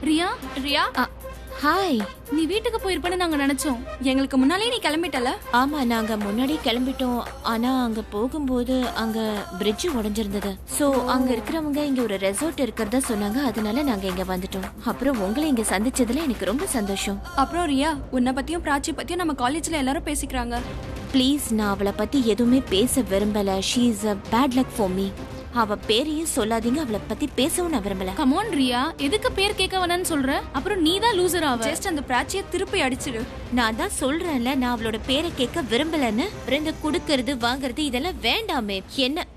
Riya Riya hi. நீ வீட்டுக்கு போயிருப்பேன்னு நாங்க நினைச்சோம். எங்களுக்கு முன்னாலே நீ கிளம்பிட்டல? ஆமா, நாங்க முன்னாடி கிளம்பிட்டோம். ஆனா அங்க போகும்போது அங்க பிரிட்ஜ் உடைஞ்சிருந்தது. சோ அங்க இருக்கிறவங்க இங்க ஒரு ரெசார்ட் இருக்கிறதா சொன்னாங்க. அதனால நாங்க இங்க வந்துட்டோம். அப்புறம் உங்களை இங்க சந்திச்சதுல எனக்கு ரொம்ப சந்தோஷம். அப்புறம் ரியா, உன்னை பத்தியும் பிராச்சி பத்தியும் நம்ம காலேஜ்ல எல்லாரும் பேசிக்கிறாங்க. ப்ளீஸ், நான் அவளை பத்தி எதுவுமே பேச விரும்பல. She is a bad luck for me. அவ பேரையும் சொல்லாதீங்க. அவளை பத்தி பேசவும் நான் விரும்பல. கம் ஆன் ரியா, எதுக்கு பேர் கேட்க வேணாம்னு சொல்ற? அப்புறம் நீ தான் லூசர் ஆவ. ஜஸ்ட் அந்த பிராச்சியை திருப்பி அடிச்சிடு. நான் தான் சொல்றேன்ல, நான் அவளோட பேரை கேட்க விரும்பலன்னு. ரெண்டு குடுக்கறது வாங்குறது இதெல்லாம் வேண்டாமே. என்ன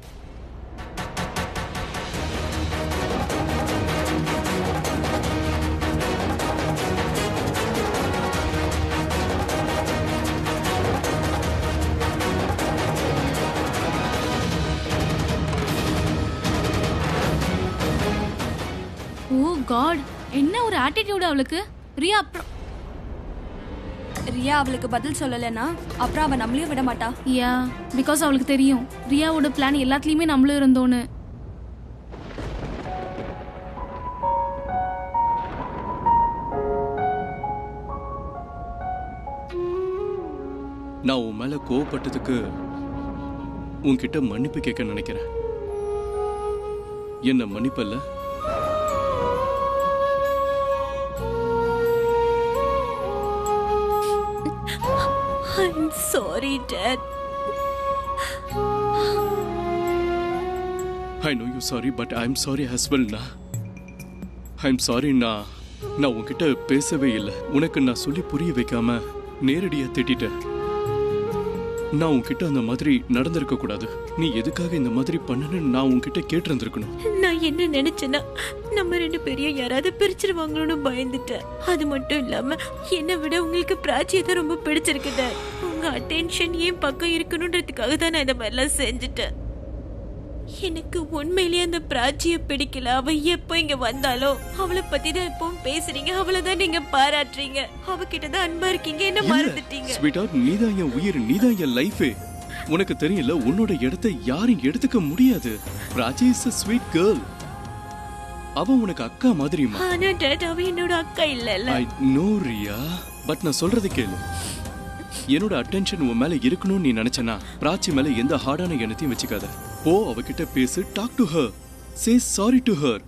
ஓ காட், என்ன ஒரு ஆட்டிடியூட் அவளுக்கு. ரியா அப்புறம் ரியா அவளுக்கு பதில் சொல்லலனா அப்புறம் அவ நம்மளையும் விட மாட்டா. யா, பிகாஸ் அவளுக்கு தெரியும் ரியாவோட பிளான் எல்லாத்துலயுமே நம்மளும் இருந்தோன்னு. நான் உன் மேல கோவப்பட்டதுக்கு உன்கிட்ட மன்னிப்பு கேட்க நினைக்கிறேன். என்ன மன்னிப்பல்ல? I'm sorry, Dad. I know you're sorry, but I'm sorry as well, na. I'm sorry, na. நான் உன்கிட்ட பேசவே இல்லை. உனக்கு நான் சொல்லி புரிய வைக்காம நேரடியா திட்டிட்டேன். நான் உன்கிட்ட அந்த மாதிரி நடந்திருக்க கூடாது. நீ எதுக்காக இந்த மாதிரி பண்ணனு நான் உன்கிட்ட கேட்டிருந்திருக்கணும். நான் என்ன நினைச்சேன்னா, நம்ம ரெண்டு பேரையும் யாராவது பிரிச்சிருவாங்களோன்னு பயந்துட்டேன். அது மட்டும் இல்லாம என்னை விட உங்களுக்கு பிராச்சியை தான் ரொம்ப பிடிச்சிருக்கு Dad. உங்க அட்டென்ஷன் ஏன் பக்கம் இருக்கணும்ன்றதுக்காக தான் நான் இந்த மாதிரிலாம் செஞ்சுட்டேன். எனக்கு உண்மையிலேயே அந்த பிராச்சியை பிடிக்கல. அவ எப்போ இங்க வந்தாலோ அவளை பத்தி தான் எப்பவும் பேசுறீங்க. அவளை தான் நீங்க பாராட்டுறீங்க. அவகிட்ட தான் அன்பா இருக்கீங்க. என்ன மறந்துட்டீங்க? ஸ்வீட்டார்ட், நீதான் என் உயிர், நீதான் என் லைஃபே. உனக்கு தெரியல, உன்னோட இடத்தை யாரும் எடுத்துக்க முடியாது. Raji is a sweet girl. அவ உனக்கு அக்கா மாதிரிமா. ஆனா Dad, அவ என்னோட அக்கா இல்லல்ல. I know ரியா, பட் நான் சொல்றது கேளு. என்னோட அட்டென்ஷன் உன் மேல இருக்கணும்னு நீ நினைச்சனா பிராச்சி மேல எந்த ஹார்டான எண்ணத்தையும் வச்சுக்காத. போ, அவகிட்ட பேசு. Talk to her. Say sorry to her.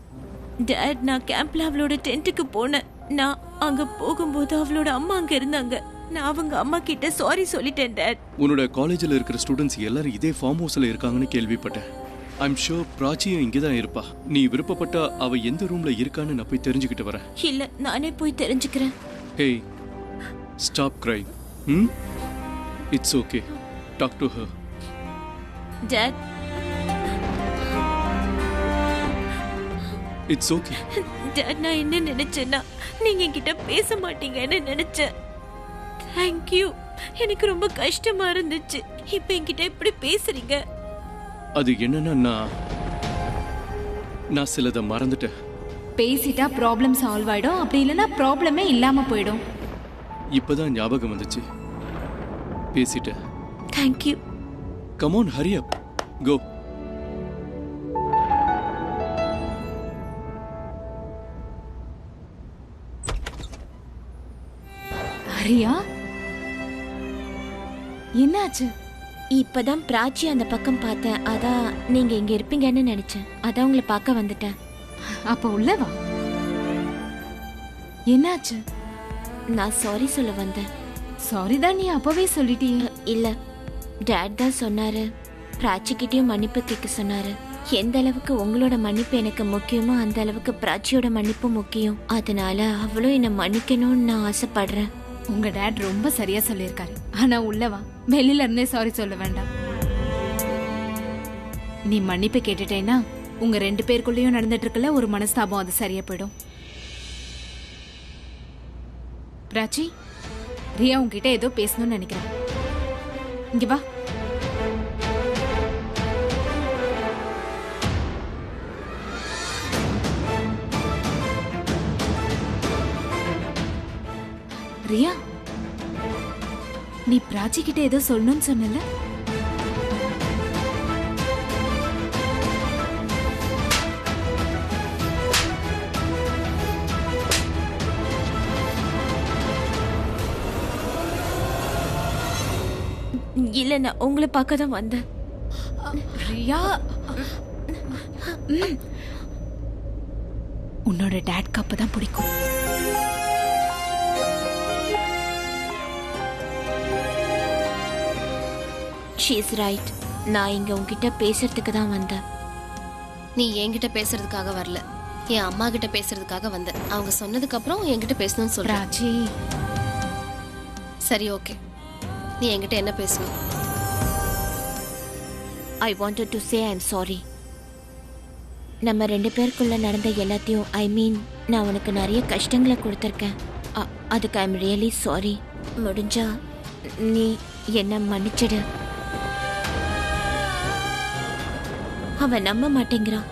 Dad, நான் கேம்ப்ல அவளோட டென்ட்டுக்கு போனேன். நான் அங்க போகும்போது அவளோட அம்மா அங்க இருந்தாங்க. நான் அவங்க அம்மா கிட்ட சாரி சொல்லிட்டேன் Dad. உன்னோட காலேஜ்ல இருக்கிற ஸ்டூடெண்ட்ஸ் எல்லாரும் இதே ஃபார்ம் ஹவுஸ்ல இருக்காங்கன்னு கேள்விப்பட்டேன். ஐம் ஷூர் பிராச்சியும் இங்கதான் இருப்பா. நீ விருப்பப்பட்டா அவ எந்த ரூம்ல இருக்கான்னு நான் போய் தெரிஞ்சுக்கிட்டு வரேன். இல்ல, நானே போய் தெரிஞ்சுக்கிறேன். Hey, stop crying. It's okay. Talk to her. Dad. It's okay. Dad, நான் என்ன நினைச்சேன்னா, நீங்க என்கிட்ட பேச மாட்டீங்கன்னு நினைச்சேன். Thank you. எனக்கு ரொம்ப கஷ்டமா இருந்துச்சு. இப்ப என்கிட்ட இப்படி பேசுறீங்க. அது என்னன்னா நான் சிலதை மறந்துட்டேன். பேசிட்டா ப்ராப்ளம் சால்வ் ஆயிடும். அப்படி இல்லைன்னா ப்ராப்ளமே இல்லாம போயிடும். இப்பதான் ஞாபகம் வந்துச்சு. பேசிட்டேன். Thank you. Come on, hurry up. Go. Riya, என்னாச்சு? இப்பதான் பிராச்சி அந்த பக்கம் பார்த்தேன். அதான் நீங்க இங்க இருப்பீங்கன்னு நினைச்சேன். அதான் உங்களை பார்க்க வந்துட்டேன். அப்ப உள்ளவா? என்னாச்சு? நான் சாரி சொல்ல வந்தேன். சாரி தான் நீ அப்பவே சொல்லிட்டியே. இல்ல, Dad தான் சொன்னாரு. பிராச்சிக்கிட்டயும் மன்னிப்பு கேட்க சொன்னாரு. எந்த அளவுக்கு உங்களோட மன்னிப்பு எனக்கு முக்கியமோ அந்த அளவுக்கு பிராச்சியோட மன்னிப்பு முக்கியம். அதனால அவளும் என்ன மன்னிக்கணும்னு நான் ஆசைப்படுறேன். உங்க டாட் ரொம்ப சரியா சொல்லியிருக்காரு. ஆனா உள்ளவா, வெளியில இருந்தே சாரி சொல்ல வேண்டாம். நீ மன்னிப்பு கேட்டுட்டேன்னா உங்க ரெண்டு பேருக்குள்ளேயும் நடந்துட்டு இருக்கல ஒரு மனஸ்தாபம், அது சரியா போயிடும். பிராச்சி, ரியா உங்ககிட்ட ஏதோ பேசணும்னு நினைக்கிறேன். இங்க வா. ரியா, நீ பிராச்சி கிட்ட ஏதோ சொல்லணும்னு சொன்னல? இல்ல நான் உங்களை பார்க்க தான் வந்தேன். ரியா, உன்னோட டேட்க்கு அப்பதான் பிடிக்கும். She is right. நான் இங்க உன்கிட்ட பேசுறதுக்கு தான் வந்தேன். நீ என்கிட்ட பேசுறதுக்காக வரல, என் அம்மா கிட்ட பேசுறதுக்காக வந்த. அவங்க சொன்னதுக்கு அப்புறம் என்கிட்ட பேசணும்னு சொல்ற. ராஜி, சரி, ஓகே. நீ என்கிட்ட என்ன பேசணும்? I wanted to say I am sorry. நம்ம 2 பேருக்குள்ள நடந்த எல்லாத்தையும், ஐ மீன் நான் உனக்கு நிறைய கஷ்டங்களை கொடுத்துருக்கேன். அதுக்கு ஐ எம் ரியலி சாரி. முடிஞ்சா நீ என்ன மன்னிச்சிடு. அவன் நம்ப மாட்டேங்கிறான்.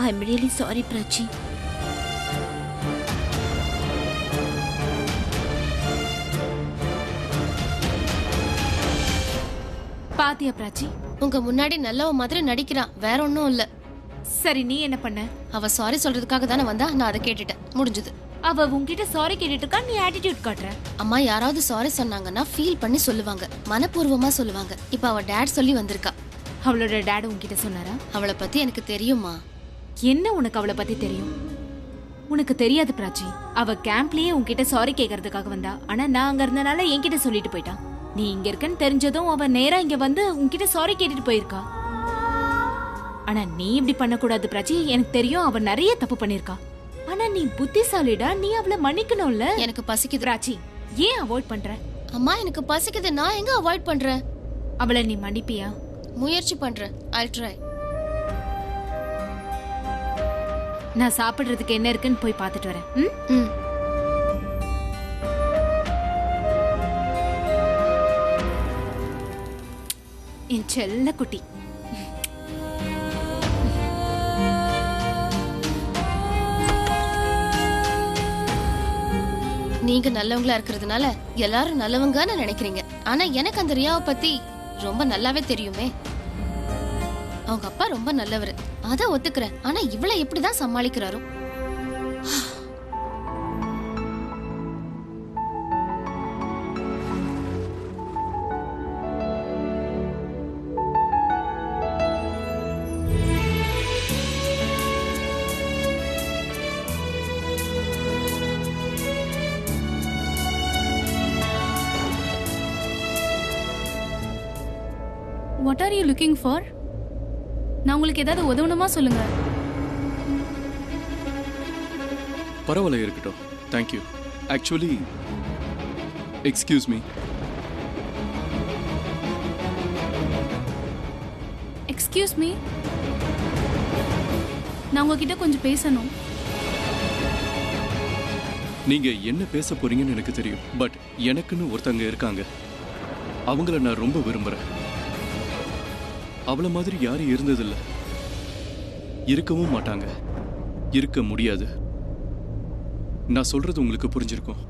I am really sorry Prachi. பாத்தியா பிராச்சி, உங்க முன்னாடி நல்லவ மாதிரி நடிக்கிறான், வேற ஒன்னும் இல்ல. சரி நீ என்ன பண்ண? அவ சாரி சொல்றதுக்காக தானே வந்தா, நான் அதை கேட்டுட்டேன், முடிஞ்சது. அவ உன்கிட்ட சாரி கேட்டுட்டு இருக்கா, நீ ஆட்டிடியூட் காட்டுற. அம்மா யாராவது சாரி சொன்னாங்கன்னா ஃபீல் பண்ணி சொல்லுவாங்க, மனப்பூர்வமா சொல்லுவாங்க. இப்ப அவ டேட் சொல்லி வந்திருக்கா. அவளோட டேட் உன்கிட்ட சொன்னாரா? அவளை பத்தி எனக்கு தெரியுமா. என்ன உனக்கு அவளை பத்தி தெரியும்? உனக்கு தெரியாது பிராச்சி. அவ கேம்ப்லயே உன்கிட்ட சாரி கேக்குறதுக்காக வந்தா. ஆனா நான் அங்க இருந்தனால என்கிட்ட சொல்லிட்டு போயிட்டான். நீ இங்க இருக்கன்னு தெரிஞ்சதும் அவ நேரா இங்க வந்து உன்கிட்ட சாரி கேட்டுட்டு போயிருக்கா. ஆனா நீ இப்படி பண்ணக்கூடாது பிராச்சி. எனக்கு தெரியும் அவ நிறைய தப்பு பண்ணிருக்கா. ஆனா நீ புத்திசாலிடா, நீ அவளை மன்னிக்கணும்ல. எனக்கு பசிக்குது பிராச்சி, ஏன் அவாய்ட் பண்ற? அம்மா எனக்கு பசிக்குது, நான் எங்க அவாய்ட் பண்றேன்? அவளை நீ மன்னிப்பியா? முயற்சி பண்றேன், I'll try. நான் சாப்பிடுறதுக்கு என்ன இருக்குன்னு போய் பார்த்துட்டு வரேன். ம். என் செல்ல குட்டி. நீங்க நல்லவங்களா இருக்கிறதுனால எல்லாரும் நல்லவங்கன்னு நினைக்கிறீங்க. ஆனா எனக்கு அந்த ரியாவை பத்தி ரொம்ப நல்லாவே தெரியுமே. அவங்க அப்பா ரொம்ப நல்லவர், அத ஒத்துக்கிறேன். ஆனா இவளை எப்படிதான் சமாளிக்கிறாரோ. What are you looking for? நான் உங்களுக்கு ஏதாவது உதவணுமா சொல்லுங்க. பரவாயில்ல, இருக்கட்டும். Thank you. Actually, excuse me. Excuse me, நான் உங்ககிட்ட கொஞ்சம் பேசணும். நீங்க என்ன பேச போறீங்கன்னு எனக்கு தெரியும். பட் எனக்குன்னு ஒருத்தங்க இருக்காங்க. அவங்கள நான் ரொம்ப விரும்புறேன். அவள மாதிரி யாரும் இருந்ததில்ல, இருக்கவும் மாட்டாங்க, இருக்க முடியாது. நான் சொல்றது உங்களுக்கு புரிஞ்சிருக்கும்.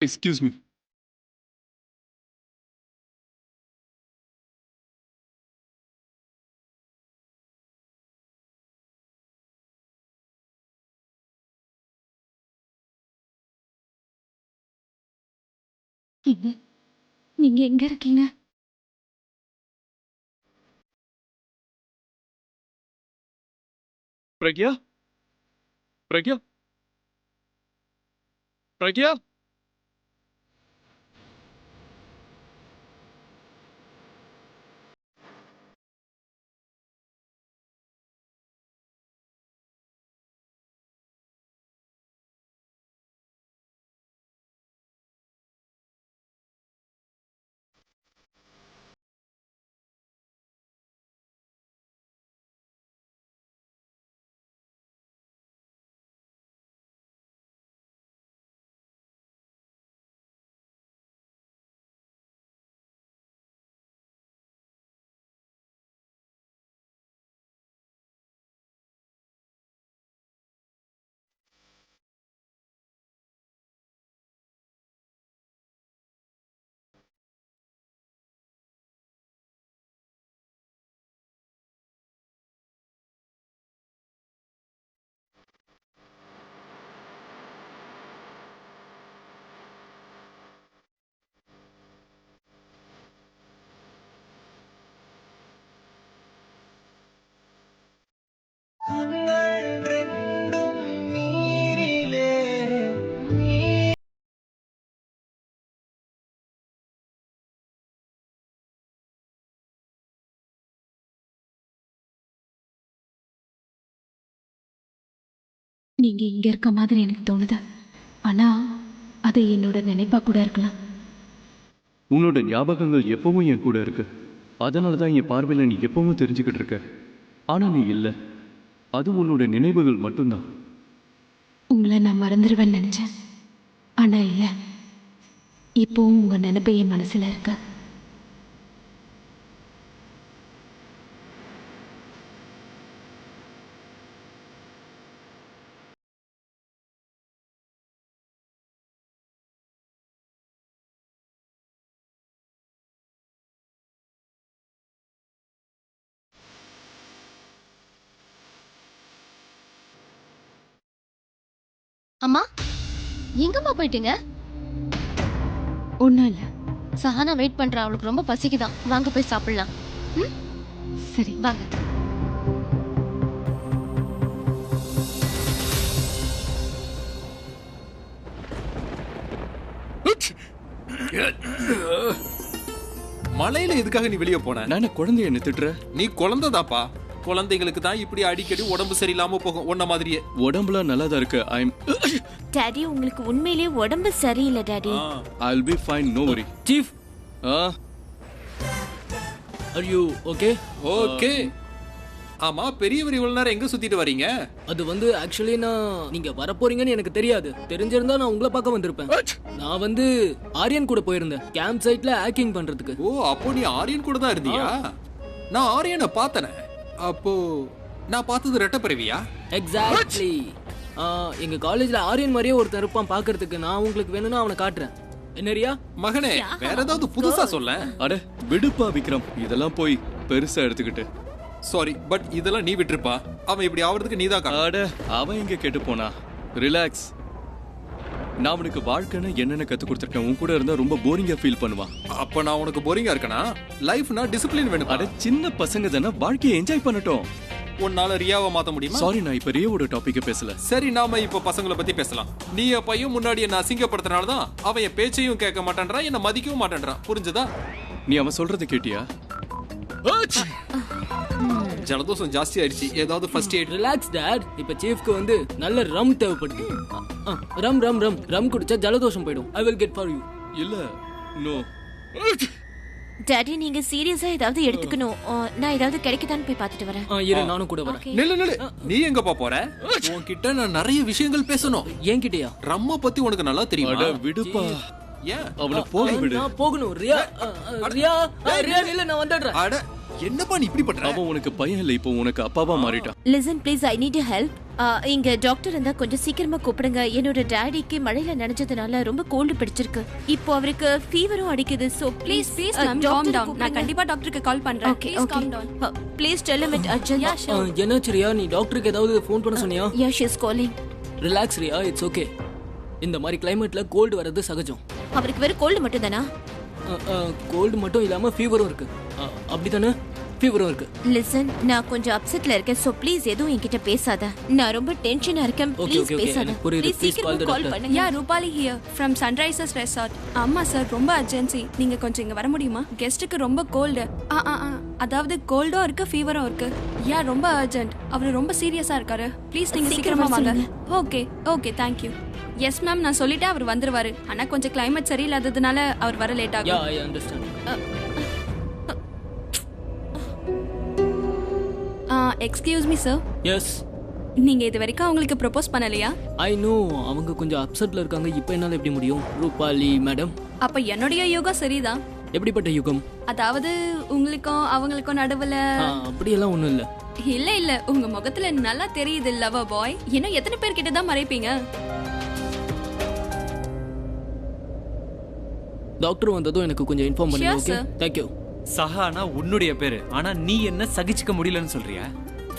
Excuse me. நீங்க எங்க இருக்கீங்க? Pragya? Pragya? Pragya? நீங்க இங்க இருக்க மாதிரி எனக்கு தோணுது. ஆனா அது என்னோட நினைப்பா கூட இருக்கலாம். உன்னோட ஞாபகங்கள் எப்பவும் என் கூட இருக்கு. அதனால தான் என் பார்வையில் நீ எப்பவும் தெரிஞ்சுக்கிட்டு இருக்க. ஆனா நீ இல்லை. அது உன்னோட நினைவுகள் மட்டும்தான். உங்களை நான் மறந்துடுவேன்னு நினைச்சேன். ஆனா இல்லை, இப்போவும் உங்க நினைப்பு என் மனசுல இருக்க. அம்மா, எங்கம்மா போயிட்டீங்க? ஒன்றும் இல்லை. சஹானா வெயிட் பண்றா, அவளுக்கு ரொம்ப பசிக்குதான். வாங்க போய் சாப்பிடலாம். சரி வாங்க. மலையில எதுக்காக நீ வெளியே போன? நான் குழந்தைய என்ன திட்டுற? நீ குழந்தைதாப்பா. குழந்தைங்களுக்கு தான் இப்படி அடிக்கடி உடம்பு சரியில்லாம போகும். உன்ன மாதிரியே உடம்புலாம் நல்லா தான் இருக்கு. டாடி உங்களுக்கு உண்மையிலேயே உடம்பு சரியில்லை daddy. I'll be fine, no worry. Chief, are you okay? Okay. ஆமா, பெரியவர் இவ்வளவு நேரம் எங்க சுத்திட்டு வரீங்க? அது வந்து ஆக்சுவலி நான் நீங்க வர போறீங்கன்னு எனக்கு தெரியாது. தெரிஞ்சிருந்தா நான் உங்களை பார்க்க வந்திருப்பேன். நான் வந்து ஆரியன் கூட போயிருந்தேன் கேம்ப் சைட்ல ஹேக்கிங் பண்றதுக்கு. ஓ, அப்போ நீ ஆரியன் கூட தான் இருந்தியா? நான் ஆரியனை பார்த்தனே. அப்போ நான் பார்த்தது ரெட்டப்பிறவியா? எக்ஸாக்ட்லி. எங்க காலேஜ்ல ஆரியன் மாதிரியே ஒருத்தன் இருப்பான் பாக்குறதுக்கு. நான் உங்களுக்கு வேணும்னா அவனை காட்டுறேன். என்னரியா மகனே, வேற ஏதாவது புதுசா சொல்ல. அட விடுப்பா விக்ரம், இதெல்லாம் போய் பெருசா எடுத்துக்கிட்டு. சாரி, பட் இதெல்லாம் நீ விட்டுருப்பா. அவன் இப்படி ஆவறதுக்கு நீதான் காரணம். அட அவன் எங்க கேட்டு போனா? ரிலாக்ஸ். நான் அவனுக்கு வாழ்க்கைன்னு என்னென்ன கத்து கொடுத்துருக்கேன். உன் கூட இருந்தா ரொம்ப போரிங்கா ஃபீல் பண்ணுவான். அப்ப நான் உனக்கு போரிங்கா இருக்கனா? லைஃப்னா டிசிப்ளின் வேணும். அட சின்ன பசங்க தானே, வாழ்க்கையை என்ஜாய் பண்ணட்டும். உன்னால ரியாவை மாத்த முடியுமா? சாரி, நான் இப்ப ரியாவோட டாபிக்க பேசல. சரி, நாம இப்ப பசங்களை பத்தி பேசலாம். நீ அப்பையும் முன்னாடி என்ன அசிங்கப்படுத்தினால்தான் அவன் என் பேச்சையும் கேட்க மாட்டேன்றான், என்ன மதிக்கவும் மாட்டேன்றான். புரிஞ்சுதா? நீ அவன் சொல்றதை கேட்டியா? ஜலதோஷம் ஜாஸ்தி ஆயிடுச்சு. ஏதாவது ஃபர்ஸ்ட் எய்ட்? Relax dot. இப்ப சீஃப்க்கு வந்து நல்ல ரம் தேவைப்படுது. ரம் ரம் ரம் ரம் குடிச்சா ஜலதோஷம் போயிடும். I will get for you. இல்ல, நோ. டாடி நீங்க சீரியஸா ஏதாவது எடுத்துக்கணும். நான் ஏதாவது கிடைக்குதான்னு போய் பார்த்துட்டு வரேன். இரு, நானும் கூட வரேன். நில்லு. நீ எங்கப்பா போற? உன்கிட்ட நான் நிறைய விஷயங்கள் பேசணும். என்கிட்டயா? ரம்ம பத்தி உனக்கு நல்லா தெரியுமா? அட விடுப்பா, ஏன் அவனை போக விடு. நான் போகணும். ரியா ரியா ரியா இல்ல, நான் வந்துடுறேன். அட என்னப்பா நீ இப்படி பண்ற? அவன் உனக்கு பையன் இல்ல, இப்போ உனக்கு அப்பாவா மாறிட்டான். Listen please, I need help. இங்க டாக்டர் இருந்தா கொஞ்சம் சீக்கிரமா கூப்பிடுங்க. என்னோட டாடிக்கு மழையில நனைஞ்சதுனால ரொம்ப கோல்டு பிடிச்சிருக்கு. இப்போ அவருக்கு ஃபீவரும் அடிக்குது. So please ma'am calm down. நான் கண்டிப்பா டாக்டருக்கு கால் பண்றேன். Please calm down. Please tell him it urgent. என்னாச்சு ரியா? நீ டாக்டருக்கு ஏதாவது ஃபோன் பண்ண சொன்னியா? Yeah, she is calling. Relax Riya, it's okay. இந்த மாதிரி கிளைமேட்ல கோல்டு வரது சகஜம். அவருக்கு வெறும் கோல்டு மட்டும் தானா? கோல்டு மட்டும் இல்லாம ஃபீவரும் இருக்கு. அப்படிதானே? ஃபீவரும் இருக்கு. லிசன், நான் கொஞ்சம் அப்செட்ல இருக்கேன். சோ ப்ளீஸ் எதுவும் என்கிட்ட பேசாத. நான் ரொம்ப டென்ஷனா இருக்கேன். ப்ளீஸ் பேசாத. ப்ளீஸ் சீக்கிரம் கால் பண்ணுங்க. Yeah, Rupali here from Sunrisers resort. ஆமா சார், ரொம்ப அர்ஜென்சி. நீங்க கொஞ்சம் இங்க வர முடியுமா? கெஸ்ட்டுக்கு ரொம்ப கோல்டு. அதாவது கோல்டும் இருக்கு, ஃபீவரும் இருக்கு. யா, ரொம்ப அர்ஜென்ட். அவர் ரொம்ப சீரியஸா இருக்காரு. ப்ளீஸ் நீங்க சீக்கிரமா வாங்க. Okay okay, thank you. Yes ma'am, நான் சொல்லிட்டேன், அவர் வந்துருவாரு. ஆனா கொஞ்சம் கிளைமேட் சரியில்லாததுனால அவர் வர லேட் ஆகும். Yeah, I understand. Excuse me sir. Yes. நீங்க இது வரைக்கும் அவங்களுக்கு ப்ரொபோஸ் பண்ணலையா? ஐ நோ, அவங்க கொஞ்சம் அப்செட்ல இருக்காங்க. இப்போ என்னால எப்படி முடியும்? ரூபாலி மேடம், அப்ப என்னுடைய யோகம் சரிதான். எப்படிப்பட்ட யுகம்? அதாவது உங்களுக்கும் அவங்களுக்கும் நடுவுல அப்படியெல்லாம் ஒண்ணும் இல்ல. இல்ல இல்ல, உங்க முகத்துல நல்லா தெரியுது லவர் பாய். இன்னும் எத்தனை பேர் கிட்ட தான் மறைப்பீங்க? டாக்டர் வந்ததும் எனக்கு கொஞ்சம் இன்ஃபார்ம் பண்ணுங்க. Sure, okay, sir. Thank you. Sahana உன்னுடைய பேரு. ஆனா நீ என்ன சகிச்சுக்க முடியலன்னு சொல்றியா?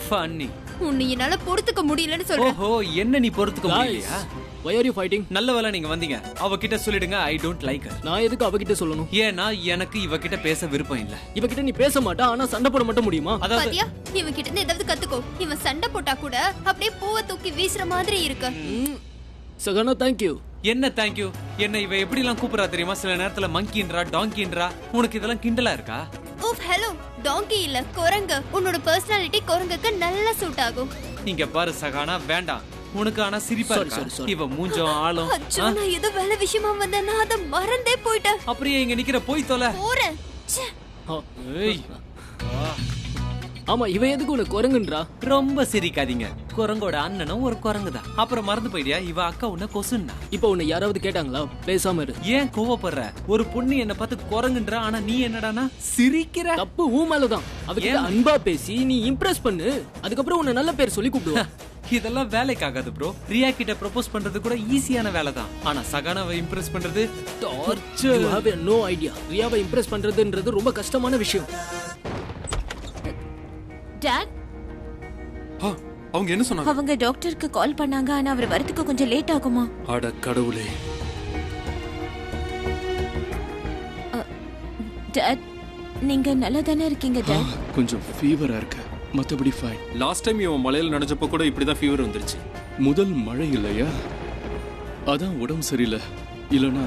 ஃபன்னி. உன்னை என்னால பொறுத்துக்க முடியலன்னு சொல்றேன். ஓஹோ, என்ன நீ பொறுத்துக்க முடியலையா? Why are you fighting? நல்ல வேளை நீங்க வந்தீங்க. அவகிட்ட சொல்லிடுங்க, ஐ டோன்ட் லைக் ஹர். நான் எதுக்கு அவகிட்ட சொல்லணும்? ஏன்னா எனக்கு இவகிட்ட பேச விருப்பம் இல்ல. இவகிட்ட நீ பேச மாட்டா, ஆனா சண்டை போட மட்டும் முடியுமா? அதாவது பாத்தியா, இவன் கிட்ட இருந்து ஏதாவது கத்துக்கோ. இவன் சண்டை போட்டா கூட அப்படியே பூவை தூக்கி வீசுற மாதிரி இருக்கு. Sahana, thank you. என்ன தேங்க் யூ? என்ன இவ எப்படி எல்லாம் கூப்பிடுறா தெரியுமா? சில நேரத்துல மங்கின்றா, டாங்கின்றா. உனக்கு இதெல்லாம் கிண்டலா இருக்கா? ஓ ஹலோ, டாங்கி இல்ல குரங்கு. உன்னோட பர்சனாலிட்டி குரங்குக்கு நல்லா சூட் ஆகும். இங்க பாரு சகானா, வேண்டாம். உனக்கு ஆனா சிரிப்பா Sorry, இருக்கா? sorry, sorry. இவ மூஞ்சம் ஆளும் அச்சோ நான் ஏதோ வேலை விஷயமா வந்தேன் நான் அதை மறந்தே போயிட்டேன். அப்படியே இங்க நிக்கிற போய் தொலை. போறேன். ச்சே. ஆ, ஏய் ஆமா இவன் எதுக்கு உனக்கு குரங்குன்றா? ரொம்ப சிரிக்காதீங்க. குரங்கோட அண்ணனும் ஒரு குரங்கு தான். அப்புறம் மறந்து போயிடியா இவ அக்கா உன்ன கொசுன்னா? இப்போ உன்னை யாராவது கேட்டாங்களா? பேசாம இரு. ஏன் கோவப்படுற? ஒரு பொண்ணு என்ன பார்த்து குரங்குன்றா, ஆனா நீ என்னடானா சிரிக்கிற? தப்பு உன் மேலதான். அவகிட்ட அன்பா பேசி நீ இம்ப்ரெஸ் பண்ணு. அதுக்கப்புறம் உன்னை நல்ல பேர் சொல்லி கூப்பிடுவா. இதெல்லாம் வேலைக்காகாது ப்ரோ. ரியா கிட்ட ப்ரொபோஸ் பண்றது கூட ஈஸியான வேலை தான். ஆனா சகானாவை இம்ப்ரெஸ் பண்றது torture. You have no idea. ரியாவை இம்ப்ரெஸ் பண்றதுன்றது ரொம்ப கஷ்டமான விஷயம். டாட் அவங்க என்ன சொன்னாங்க? அவங்க டாக்டருக்கு கால் பண்ணாங்க ஆனா அவர் வரதுக்கு கொஞ்சம் லேட் ஆகுமா? அட கடவுளே. டாட் நீங்க நல்லா தானே இருக்கீங்க டாட்? கொஞ்சம் ஃபீவரா இருக்கு, மத்தபடி ஃபைன். லாஸ்ட் டைம் இவன் மலையில நனைஞ்சப்ப கூட இப்படிதான் ஃபீவர் வந்துருச்சு. முதல் மழை இல்லையா, அதான் உடம்பு சரியில்லை. இல்லனா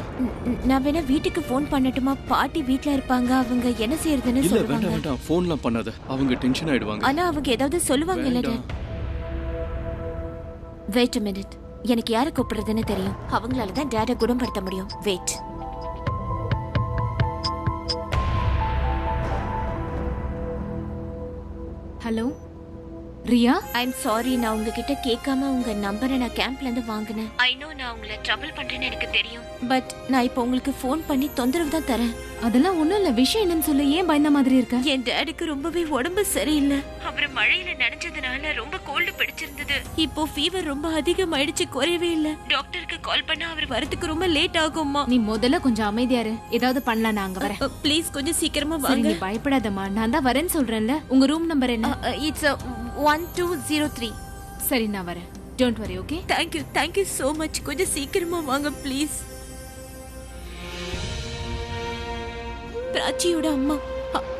நான் வேணா வீட்டுக்கு ஃபோன் பண்ணட்டுமா? பாட்டி வீட்ல இருப்பாங்க, அவங்க என்ன செய்யறதுன்னு இல்ல சொல்லுவாங்க. வேண்டாம் வேண்டாம், போன்லாம் பண்ணாத, அவங்க டென்ஷன் ஆயிடுவாங்க. ஆனா அவங்க ஏதாவது சொல்லுவாங்க இல்ல வேண்டாம். டாட்? Wait a minute. எனக்கு யாரை கூப்பிடுறதுன்னு தெரியும். அவங்களால தான் டாட குணப்படுத்த முடியும். Wait. Hello Riya, I'm sorry, நான் உங்ககிட்ட கேட்காம உங்க நம்பரை நான் கேம்ப்ல இருந்து வாங்கினேன். ஐ நோ நான் உங்களை ட்ரபிள் பண்றேன்னு எனக்கு தெரியும். பட் நான் இப்போ உங்களுக்கு ஃபோன் பண்ணி தொந்தரவு தான் தரேன். அதெல்லாம் ஒண்ணும் இல்ல. விஷயம் என்னன்னு சொல்லு. ஏன் பயந்த மாதிரி இருக்க? என் டாடிக்கு ரொம்பவே உடம்பு சரியில்லை. அப்புறம் மழையில நனைஞ்சதுனால ரொம்ப கோல்டு பிடிச்சிருந்தது. இப்போ ஃபீவர் ரொம்ப அதிகமாயிடுச்சு, குறையவே இல்ல. டாக்டருக்கு கால் பண்ணா அவர் வரதுக்கு ரொம்ப லேட் ஆகும்மா. நீ முதல்ல கொஞ்சம் அமைதியா இரு. ஏதாவது பண்ணலாம், நான் அங்க வரேன். ப்ளீஸ் கொஞ்சம் சீக்கிரமா சரி, வாங்க. நீ பயப்படாதம்மா, நான் தான் வரேன்னு சொல்றேன்ல. உங்க ரூம் நம்பர் என்ன? இட்ஸ் 1203. சரி, நான் வரேன். Don't worry, okay? Thank you so much. கொஞ்சம் சீக்கிரமா வாங்க ப்ளீஸ். பிராச்சியோட அம்மா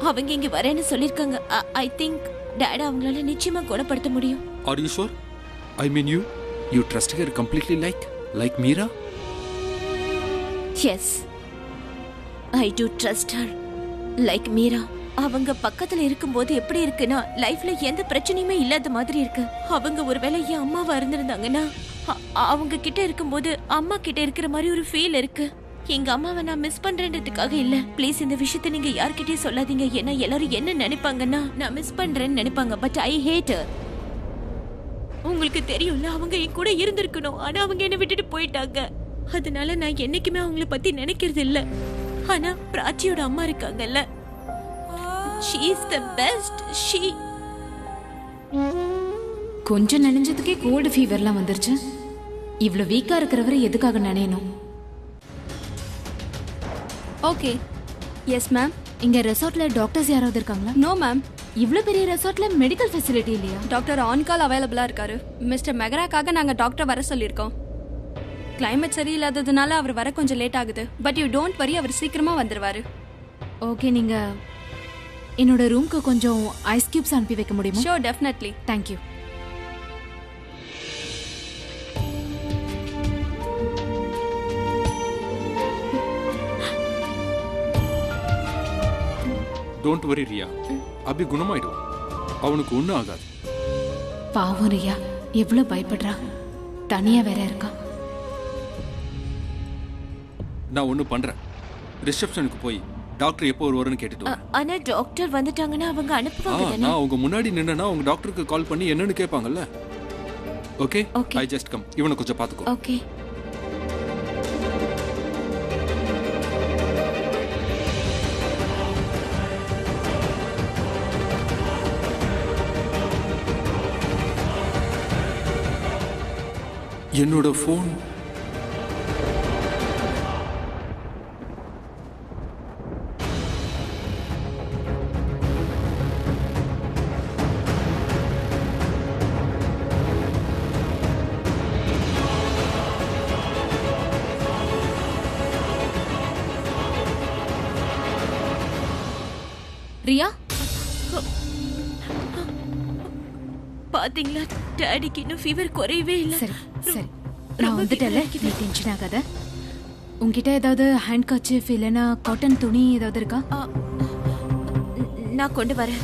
அவங்க இங்க வரேன்னு சொல்லிருக்காங்க. ஐ திங்க் டாட் அவங்களால நிச்சயமா குணப்படுத்த முடியும். Are you sure? I mean you trust her completely like Meera? Yes. I do trust her like Meera. அவங்க பக்கத்துல இருக்கும்போது எப்படி இருக்குன்னா லைஃப்ல எந்த பிரச்சனையுமே இல்லாத மாதிரி இருக்கு. அவங்க ஒருவேளை என் அம்மாவா இருந்திருந்தாங்கன்னா அவங்க கிட்ட இருக்கும்போது அம்மா கிட்ட இருக்கிற மாதிரி ஒரு ஃபீல் இருக்கு. எங்க அம்மாவை நான் மிஸ் பண்றேன்றதுக்காக இல்ல. ப்ளீஸ் இந்த விஷயத்தை நீங்க யார்கிட்டயும் சொல்லாதீங்க. ஏன்னா எல்லாரும் என்ன நினைப்பாங்கன்னா நான் மிஸ் பண்றேன்னு நினைப்பாங்க. But I hate her. உங்களுக்கு தெரியும்ல, அவங்க என் கூட இருந்திருக்கணும். ஆனா அவங்க என்ன விட்டுட்டு போயிட்டாங்க. அதனால நான் என்னைக்குமே அவங்கள பத்தி நினைக்கிறது இல்ல. ஆனா பிராச்சியோட அம்மா இருக்காங்கல்ல, she is the best. she கொஞ்சம் நனைஞ்சதுக்கே கோல்டு ஃபீவர்லாம் வந்துருச்சு. இவ்வளவு வீக்கா இருக்கிறவரை எதுக்காக நினையணும்? ஓகே. Yes ma'am. இங்க ரெசார்ட்ல டாக்டர்ஸ் யாராவது இருக்காங்களா? No ma'am. இவ்ளோ பெரிய ரெசார்ட்ல மெடிக்கல் ஃபெசிலிட்டி இல்லையா? டாக்டர் ஆன் கால் அவைலபிளா இருக்காரு. மிஸ்டர் மெகராக்காக நாங்க டாக்டர் வர சொல்லியிருக்கோம். கிளைமேட் சரியில்லாததுனால அவர் வர கொஞ்சம் லேட் ஆகுது. பட் யூ டோன்ட் வரி, அவர் சீக்கிரமா வந்துருவாரு. ஓகே, நீங்க என்னோட ரூம்க்கு கொஞ்சம் ஐஸ் கியூப்ஸ் அனுப்பி வைக்க முடியுமா? Sure, definitely. Thank you. Don't worry Riya, Abhi குணமாயிடுவான். அவனுக்கு ஒன்றும் ஆகாது. பாவம் ரியா, எவ்வளவு பயப்படுறா. தனியா வேற இருக்கா. நான் ஒன்று பண்றேன். ரிசப்ஷனுக்கு போய் டாக்டர் எப்போ வருவாருன்னு கேட்டுட்டு வரேன். ஆனா டாக்டர் வந்துட்டாங்கன்னா அவங்க அனுப்புவாங்க தானே? நான் அவங்க முன்னாடி நின்னா அவங்க டாக்டருக்கு கால் பண்ணி என்னன்னு கேட்பாங்கல்ல. Okay, I just come. இவனை கொஞ்சம் பார்த்துக்கோ. ஓகே. என்னோட ஃபோன் ரியா, பாத்தீங்களா, டாடிக்கு இன்னும் ஃபீவர் குறையவே இல்ல. சரி சரி, நான் வந்துட்டேன்ல, நீ டென்ஷன் ஆகாத. உன்கிட்ட ஏதாவது ஹேண்ட் கர்ச்சீஃப் இல்லைன்னா காட்டன் துணி ஏதாவது இருக்கா? நான் கொண்டு வரேன்.